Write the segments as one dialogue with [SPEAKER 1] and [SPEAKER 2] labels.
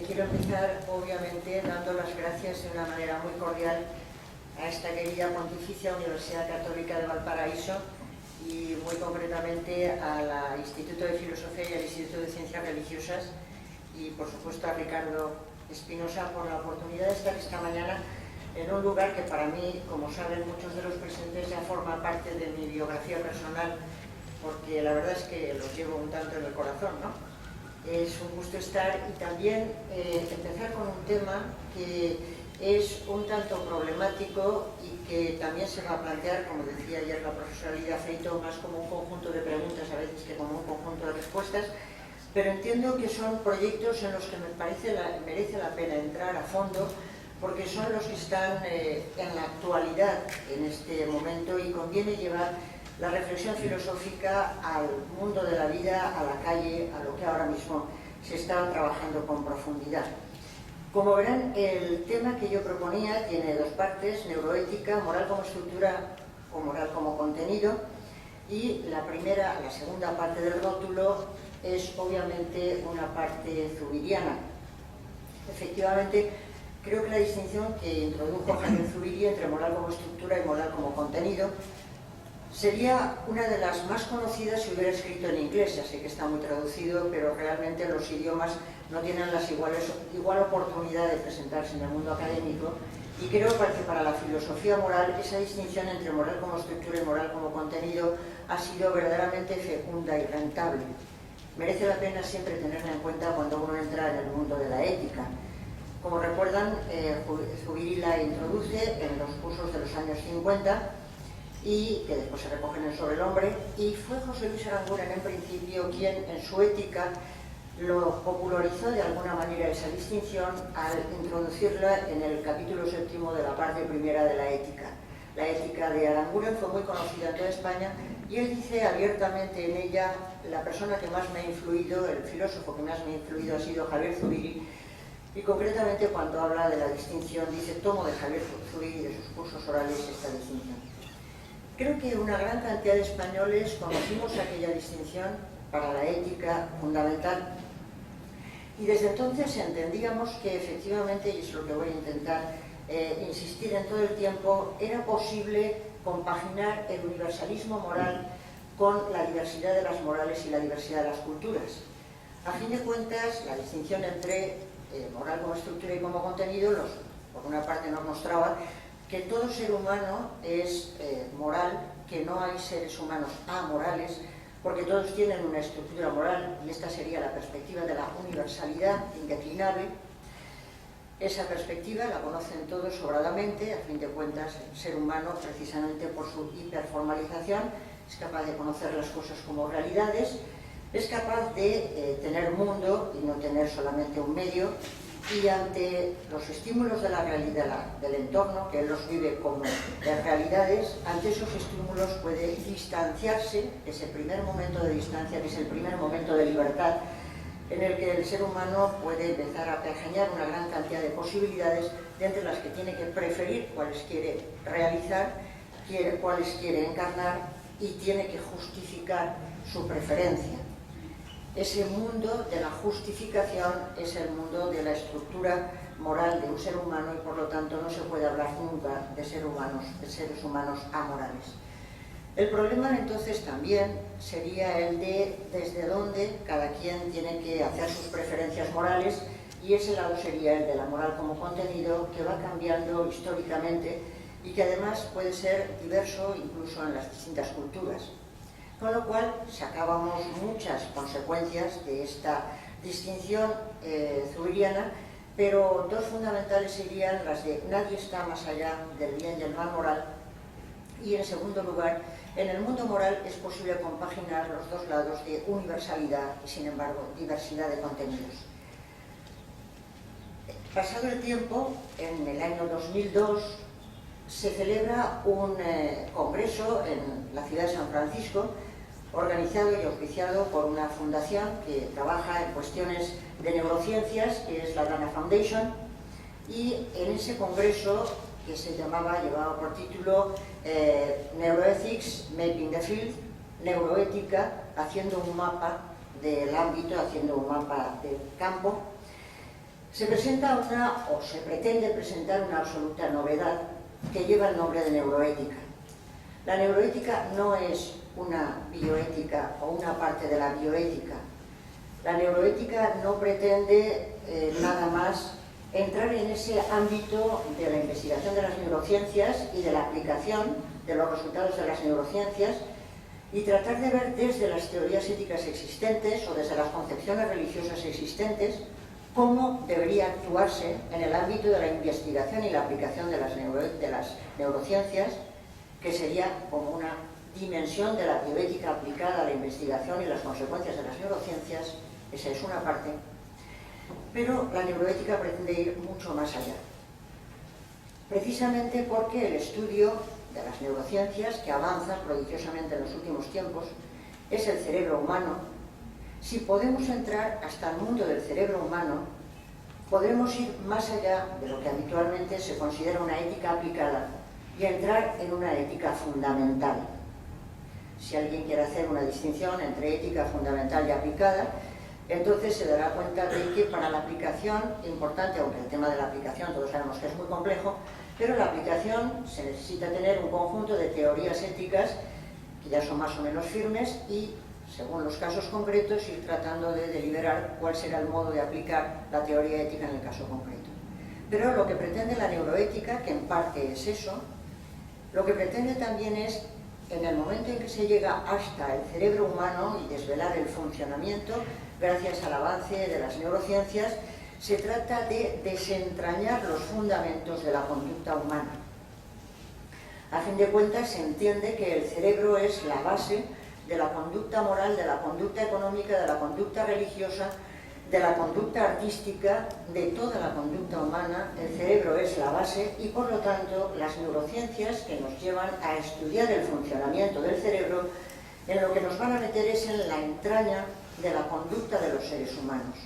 [SPEAKER 1] quiero empezar, obviamente, dando las gracias de una manera muy cordial a esta querida Pontificia Universidad Católica de Valparaíso y muy concretamente al Instituto de Filosofía y al Instituto de Ciencias Religiosas y, por supuesto, a Ricardo Espinosa por la oportunidad de estar esta mañana en un lugar que para mí, como saben muchos de los presentes, ya forma parte de mi biografía personal, porque la verdad es que los llevo un tanto en el corazón, ¿no? Es un gusto estar y también empezar con un tema que es un tanto problemático y que también se va a plantear, como decía ayer la profesora Lidia Feito, más como un conjunto de preguntas a veces que como un conjunto de respuestas, pero entiendo que son proyectos en los que merece la pena entrar a fondo porque son los que están en la actualidad en este momento y conviene llevar la reflexión filosófica al mundo de la vida, a la calle, a lo que ahora mismo se está trabajando con profundidad. Como verán, el tema que yo proponía tiene dos partes: neuroética, moral como estructura o moral como contenido, y la segunda parte del rótulo es obviamente una parte zubiriana. Efectivamente, creo que la distinción que introdujo Javier Zubiri entre moral como estructura y moral como contenido sería una de las más conocidas si hubiera escrito en inglés. Ya sé que está muy traducido, pero realmente los idiomas no tienen igual oportunidad de presentarse en el mundo académico, y creo que para la filosofía moral esa distinción entre moral como estructura y moral como contenido ha sido verdaderamente fecunda y rentable. Merece la pena siempre tenerla en cuenta cuando uno entra en el mundo de la ética. Como recuerdan, Zubiri la introduce en los cursos de los años 50 y que después se recogen en Sobre el Hombre, y fue José Luis Aranguren en principio quien en su Ética lo popularizó de alguna manera esa distinción al introducirla en el capítulo 7º de la parte primera de la Ética. La Ética de Aranguren fue muy conocida en toda España y él dice abiertamente en ella: la persona que más me ha influido, el filósofo que más me ha influido ha sido Javier Zubiri. Y concretamente cuando habla de la distinción dice: tomo de Javier Zubiri y de sus cursos orales esta distinción. Creo que una gran cantidad de españoles conocimos aquella distinción para la ética fundamental y desde entonces entendíamos que efectivamente, y es lo que voy a intentar insistir en todo el tiempo, era posible compaginar el universalismo moral con la diversidad de las morales y la diversidad de las culturas. A fin de cuentas, la distinción entre moral como estructura y como contenido, por una parte nos mostraba que todo ser humano es moral, que no hay seres humanos amorales, porque todos tienen una estructura moral, y esta sería la perspectiva de la universalidad indeclinable. Esa perspectiva la conocen todos sobradamente. A fin de cuentas, el ser humano, precisamente por su hiperformalización, es capaz de conocer las cosas como realidades, es capaz de tener mundo y no tener solamente un medio, y ante los estímulos de la realidad, del entorno, que él los vive como realidades, ante esos estímulos puede distanciarse, ese primer momento de distancia, que es el primer momento de libertad, en el que el ser humano puede empezar a pergeñar una gran cantidad de posibilidades, de entre las que tiene que preferir cuáles quiere realizar, cuáles quiere encarnar, y tiene que justificar su preferencia. Ese mundo de la justificación es el mundo de la estructura moral de un ser humano, y por lo tanto no se puede hablar nunca de seres humanos amorales. El problema entonces también sería el de desde dónde cada quien tiene que hacer sus preferencias morales, y ese lado sería el de la moral como contenido, que va cambiando históricamente y que además puede ser diverso incluso en las distintas culturas. Con lo cual sacábamos muchas consecuencias de esta distinción zubiriana, pero dos fundamentales serían las de nadie está más allá del bien y el mal moral, y en segundo lugar, en el mundo moral es posible compaginar los dos lados de universalidad y, sin embargo, diversidad de contenidos. Pasado el tiempo, en el año 2002, se celebra un congreso en la ciudad de San Francisco, organizado y auspiciado por una fundación que trabaja en cuestiones de neurociencias, que es la Dana Foundation, y en ese congreso, que llevaba por título Neuroethics Mapping the Field, neuroética, haciendo un mapa del ámbito, haciendo un mapa del campo, Se presenta o se pretende presentar una absoluta novedad que lleva el nombre de neuroética. La neuroética no es una bioética o una parte de la bioética. La neuroética no pretende nada más entrar en ese ámbito de la investigación de las neurociencias y de la aplicación de los resultados de las neurociencias y tratar de ver desde las teorías éticas existentes o desde las concepciones religiosas existentes cómo debería actuarse en el ámbito de la investigación y la aplicación de las neurociencias, que sería como una dimensión de la bioética aplicada a la investigación y las consecuencias de las neurociencias. Esa es una parte. Pero la neuroética pretende ir mucho más allá. Precisamente porque el estudio de las neurociencias, que avanza prodigiosamente en los últimos tiempos, es el cerebro humano. Si podemos entrar hasta el mundo del cerebro humano, podremos ir más allá de lo que habitualmente se considera una ética aplicada y entrar en una ética fundamental. Si alguien quiere hacer una distinción entre ética fundamental y aplicada, entonces se dará cuenta de que para la aplicación, importante, aunque el tema de la aplicación todos sabemos que es muy complejo, pero la aplicación se necesita tener un conjunto de teorías éticas que ya son más o menos firmes y, según los casos concretos, ir tratando de deliberar cuál será el modo de aplicar la teoría ética en el caso concreto. Pero lo que pretende la neuroética, que en parte es eso, lo que pretende también es, en el momento en que se llega hasta el cerebro humano y desvelar el funcionamiento, gracias al avance de las neurociencias, se trata de desentrañar los fundamentos de la conducta humana. A fin de cuentas, se entiende que el cerebro es la base de la conducta moral, de la conducta económica, de la conducta religiosa, de la conducta artística, de toda la conducta humana. El cerebro es la base y, por lo tanto, las neurociencias que nos llevan a estudiar el funcionamiento del cerebro, en lo que nos van a meter es en la entraña de la conducta de los seres humanos.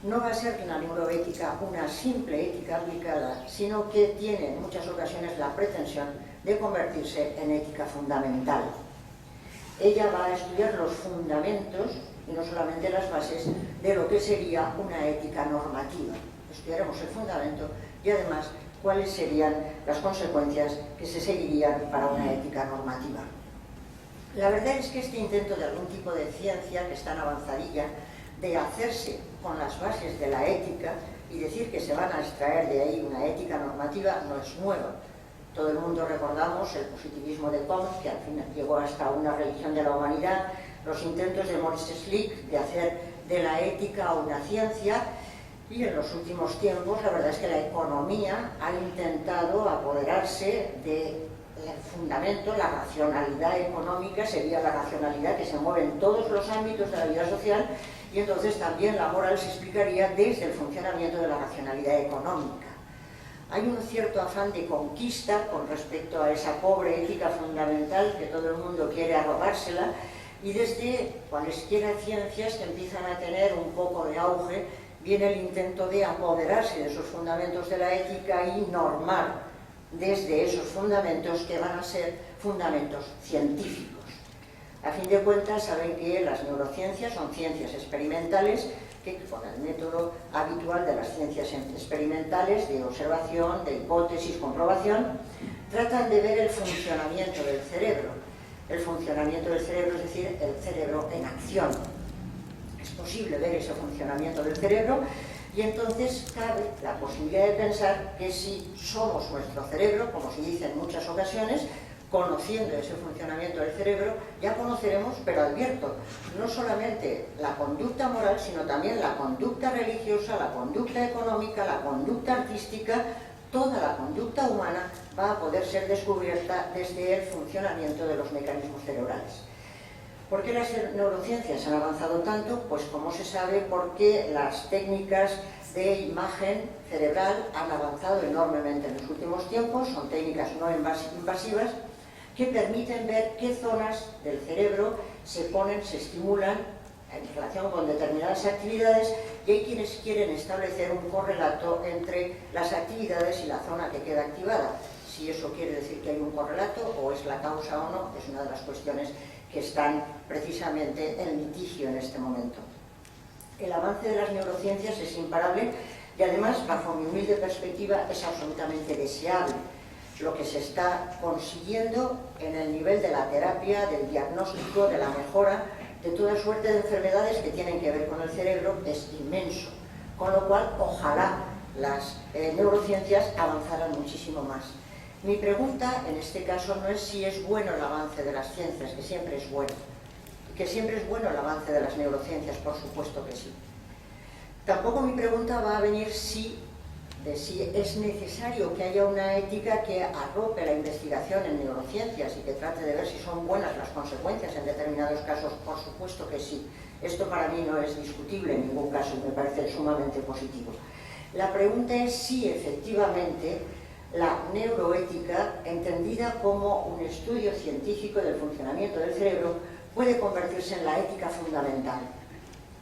[SPEAKER 1] No va a ser la neuroética una simple ética aplicada, sino que tiene en muchas ocasiones la pretensión de convertirse en ética fundamental. Ella va a estudiar los fundamentos y no solamente las bases de lo que sería una ética normativa. Estudiaremos el fundamento y además cuáles serían las consecuencias que se seguirían para una ética normativa. La verdad es que este intento de algún tipo de ciencia que está en avanzadilla, de hacerse con las bases de la ética y decir que se van a extraer de ahí una ética normativa, no es nueva. Todo el mundo recordamos el positivismo de Comte, que al final llegó hasta una religión de la humanidad, los intentos de Maurice Schlick de hacer de la ética una ciencia, y en los últimos tiempos la verdad es que la economía ha intentado apoderarse del fundamento. La racionalidad económica sería la racionalidad que se mueve en todos los ámbitos de la vida social, y entonces también la moral se explicaría desde el funcionamiento de la racionalidad económica. Hay un cierto afán de conquista con respecto a esa pobre ética fundamental que todo el mundo quiere arrogársela, y desde cualesquiera ciencias que empiezan a tener un poco de auge viene el intento de apoderarse de esos fundamentos de la ética y normar desde esos fundamentos que van a ser fundamentos científicos. A fin de cuentas, saben que las neurociencias son ciencias experimentales que, con el método habitual de las ciencias experimentales de observación, de hipótesis, comprobación, tratan de ver el funcionamiento del cerebro. El funcionamiento del cerebro, es decir, el cerebro en acción. Es posible ver ese funcionamiento del cerebro y entonces cabe la posibilidad de pensar que si somos nuestro cerebro, como se dice en muchas ocasiones, conociendo ese funcionamiento del cerebro, ya conoceremos, pero advierto, no solamente la conducta moral, sino también la conducta religiosa, la conducta económica, la conducta artística. Toda la conducta humana va a poder ser descubierta desde el funcionamiento de los mecanismos cerebrales. ¿Por qué las neurociencias han avanzado tanto? Pues, como se sabe, porque las técnicas de imagen cerebral han avanzado enormemente en los últimos tiempos. Son técnicas no invasivas que permiten ver qué zonas del cerebro se ponen, se estimulan en relación con determinadas actividades, y hay quienes quieren establecer un correlato entre las actividades y la zona que queda activada. Si eso quiere decir que hay un correlato o es la causa o no, es una de las cuestiones que están precisamente en litigio en este momento. El avance de las neurociencias es imparable. Y además, bajo mi humilde perspectiva, es absolutamente deseable lo que se está consiguiendo en el nivel de la terapia, del diagnóstico, de la mejora de toda suerte de enfermedades que tienen que ver con el cerebro, es inmenso. Con lo cual, ojalá las neurociencias avanzaran muchísimo más. Mi pregunta, en este caso, no es si es bueno el avance de las ciencias, que siempre es bueno. Que siempre es bueno el avance de las neurociencias, por supuesto que sí. Tampoco mi pregunta va a venir de si es necesario que haya una ética que arrope la investigación en neurociencias y que trate de ver si son buenas las consecuencias en determinados casos. Por supuesto que sí. Esto para mí no es discutible en ningún caso y me parece sumamente positivo. La pregunta es si efectivamente la neuroética, entendida como un estudio científico del funcionamiento del cerebro, puede convertirse en la ética fundamental.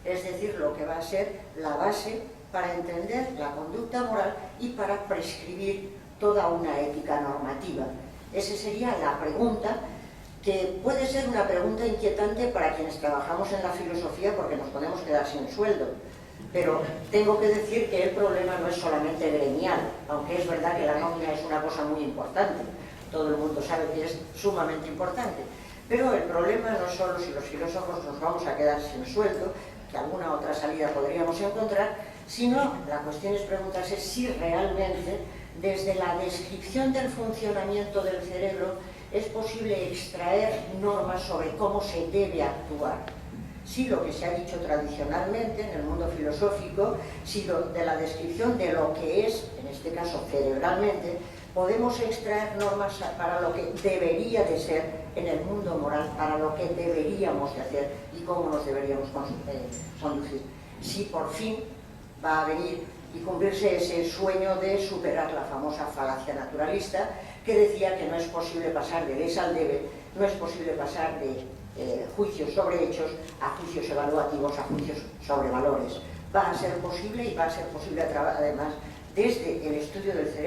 [SPEAKER 1] Es decir, lo que va a ser la base para entender la conducta moral y para prescribir toda una ética normativa. Esa sería la pregunta, que puede ser una pregunta inquietante para quienes trabajamos en la filosofía porque nos podemos quedar sin sueldo. Pero tengo que decir que el problema no es solamente gremial, aunque es verdad que la nómina es una cosa muy importante. Todo el mundo sabe que es sumamente importante. Pero el problema no es solo si los filósofos nos vamos a quedar sin sueldo, que alguna otra salida podríamos encontrar, sino la cuestión es preguntarse si realmente desde la descripción del funcionamiento del cerebro es posible extraer normas sobre cómo se debe actuar. Si lo que se ha dicho tradicionalmente en el mundo filosófico, si de la descripción de lo que es, en este caso cerebralmente, podemos extraer normas para lo que debería de ser en el mundo moral, para lo que deberíamos de hacer y cómo nos deberíamos conducir. Si por fin va a venir y cumplirse ese sueño de superar la famosa falacia naturalista que decía que no es posible pasar del es al debe, no es posible pasar de juicios sobre hechos a juicios evaluativos, a juicios sobre valores. Va a ser posible y va a ser posible además desde el estudio del cerebro